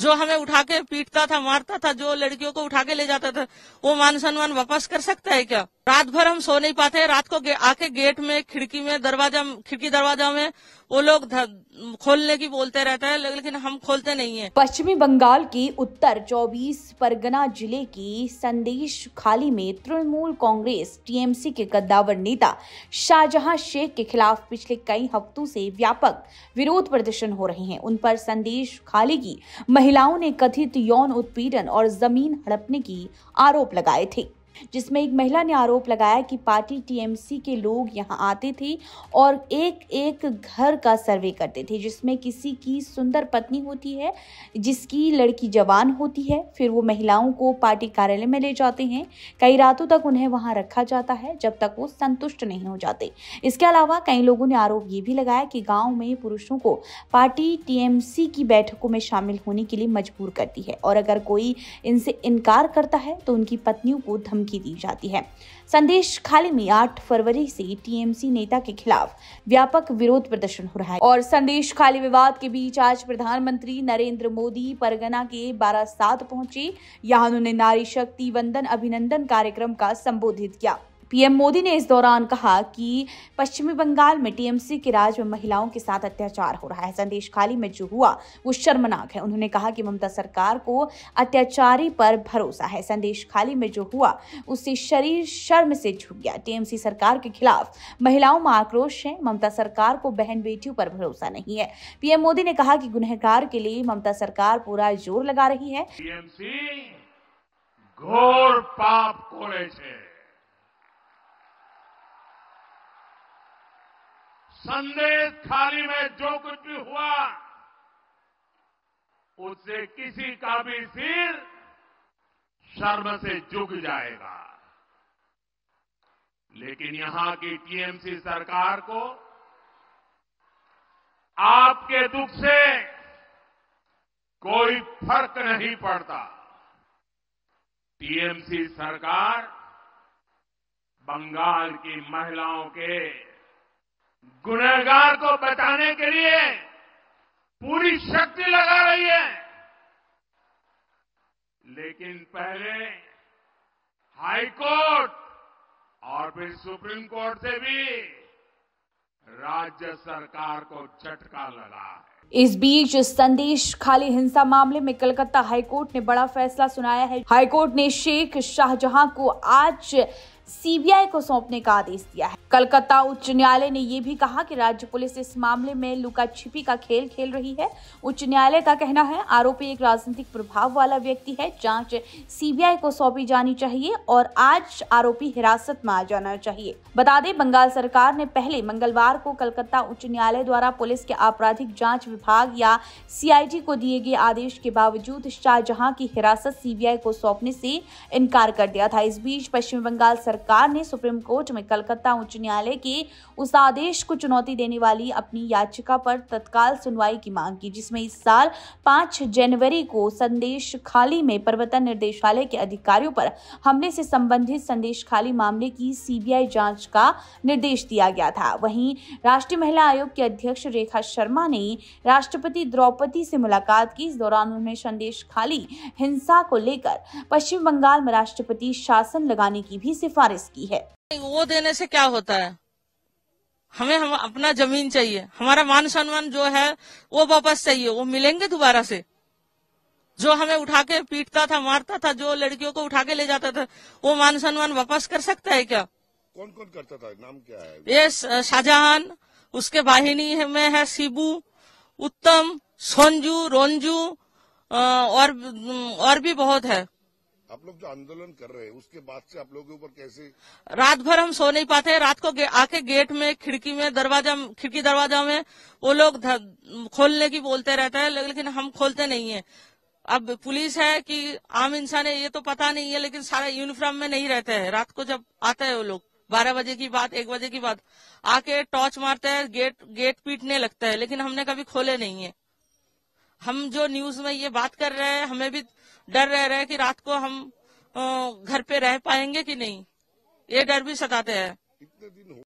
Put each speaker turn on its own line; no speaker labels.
जो हमें उठा के पीटता था, मारता था, जो लड़कियों को उठा के ले जाता था, वो मान सम्मान वापस कर सकता है क्या? रात भर हम सो नहीं पाते। रात को आके गेट में, खिड़की दरवाजा में वो लोग खोलने की बोलते रहते हैं, लेकिन हम खोलते नहीं है।
पश्चिमी बंगाल के उत्तर 24 परगना जिले की संदेश खाली में तृणमूल कांग्रेस टीएमसी के कद्दावर नेता शाहजहां शेख के खिलाफ पिछले कई हफ्तों से व्यापक विरोध प्रदर्शन हो रहे हैं। उन पर संदेश खाली की महिलाओं ने कथित यौन उत्पीड़न और जमीन हड़पने की आरोप लगाए थे, जिसमें एक महिला ने आरोप लगाया कि पार्टी टीएमसी के लोग यहां आते थे और एक एक घर का सर्वे करते थे, जिसमें किसी की सुंदर पत्नी होती है, जिसकी लड़की जवान होती है। फिर वो महिलाओं को पार्टी कार्यालय में ले जाते हैं। कई रातों तक उन्हें वहां रखा जाता है जब तक वो संतुष्ट नहीं हो जाते। इसके अलावा कई लोगों ने आरोप ये भी लगाया कि गांव में पुरुषों को पार्टी टीएमसी की बैठकों में शामिल होने के लिए मजबूर करती है और अगर कोई इनसे इनकार करता है तो उनकी पत्नियों को धमकी दी जाती है। संदेश खाली में 8 फरवरी से टीएमसी नेता के खिलाफ व्यापक विरोध प्रदर्शन हो रहा है और संदेश खाली विवाद के बीच आज प्रधानमंत्री नरेंद्र मोदी परगना के बारासात पहुंचे। यहां उन्होंने नारी शक्ति वंदन अभिनंदन कार्यक्रम का संबोधित किया। पीएम मोदी ने इस दौरान कहा कि पश्चिमी बंगाल में टीएमसी के राज में महिलाओं के साथ अत्याचार हो रहा है। संदेश खाली में जो हुआ वो शर्मनाक है। उन्होंने कहा कि ममता सरकार को अत्याचारी पर भरोसा है। संदेश खाली में जो हुआ उससे शरीर शर्म से झुक गया। टीएमसी सरकार के खिलाफ महिलाओं में आक्रोश है। ममता सरकार को बहन बेटियों पर भरोसा नहीं है। पीएम मोदी ने कहा कि गुनहगार के लिए ममता सरकार पूरा जोर लगा रही है।
टीएमसी घोर पाप करे छे। संदेश खाली में जो कुछ भी हुआ उससे किसी का भी सिर शर्म से झुक जाएगा, लेकिन यहां की टीएमसी सरकार को आपके दुख से कोई फर्क नहीं पड़ता। टीएमसी सरकार बंगाल की महिलाओं के गुनहगार को बचाने के लिए पूरी शक्ति लगा रही है, लेकिन पहले हाई कोर्ट और फिर सुप्रीम कोर्ट से भी राज्य सरकार को झटका लगा है।
इस बीच संदेश खाली हिंसा मामले में कलकत्ता हाईकोर्ट ने बड़ा फैसला सुनाया है। हाईकोर्ट ने शेख शाहजहां को आज सीबीआई को सौंपने का आदेश दिया है। कलकत्ता उच्च न्यायालय ने यह भी कहा कि राज्य पुलिस इस मामले में लुका छिपी का खेल खेल रही है। उच्च न्यायालय का कहना है आरोपी एक राजनीतिक प्रभाव वाला व्यक्ति है। जांच सीबीआई को सौंपी जानी चाहिए और आज आरोपी हिरासत में आ जाना चाहिए। बता दें, बंगाल सरकार ने पहले मंगलवार को कलकत्ता उच्च न्यायालय द्वारा पुलिस के आपराधिक जांच विभाग या सीआईडी को दिए गए आदेश के बावजूद शाहजहां की हिरासत सीबीआई को सौंपने से इनकार कर दिया था। इस बीच पश्चिम बंगाल सरकार ने सुप्रीम कोर्ट में कलकत्ता उच्च न्यायालय के उस आदेश को चुनौती देने वाली अपनी याचिका पर तत्काल सुनवाई की मांग की, जिसमें इस साल 5 जनवरी को संदेश खाली में प्रवर्तन निर्देशालय के अधिकारियों पर हमले से संबंधित संदेश खाली मामले की सीबीआई जांच का निर्देश दिया गया था। वहीं राष्ट्रीय महिला आयोग की अध्यक्ष रेखा शर्मा ने राष्ट्रपति द्रौपदी से मुलाकात की। इस दौरान उन्होंने संदेश खाली हिंसा को लेकर पश्चिम बंगाल में राष्ट्रपति शासन लगाने की भी सिफारिश की है।
वो देने से क्या होता है? हमें अपना जमीन चाहिए, हमारा मान सम्मान जो है वो वापस चाहिए। वो मिलेंगे दोबारा से? जो हमें उठा के पीटता था, मारता था, जो लड़कियों को उठा के ले जाता था, वो मान सम्मान वापस कर सकता है क्या?
कौन कौन करता था? नाम क्या है?
ये शाहजहां, उसके वाहिनी में है शिबू, उत्तम, सोंजू, रोंजू और भी बहुत है।
आप लोग जो आंदोलन कर रहे हैं उसके बाद से आप लोगों के ऊपर कैसे?
रात भर हम सो नहीं पाते। रात को आके गेट में, खिड़की दरवाजा में वो लोग खोलने की बोलते रहते हैं, लेकिन हम खोलते नहीं है। अब पुलिस है कि आम इंसान है ये तो पता नहीं है, लेकिन सारा यूनिफॉर्म में नहीं रहते हैं। रात को जब आते हैं वो लोग 12 बजे की बात, 1 बजे की बात, आके टॉर्च मारते हैं, गेट पीटने लगता है, लेकिन हमने कभी खोले नहीं है। हम जो न्यूज में ये बात कर रहे हैं, हमें भी डर रह रहा है कि रात को हम घर पे रह पाएंगे कि नहीं, ये डर भी सताते हैं।
इतने दिन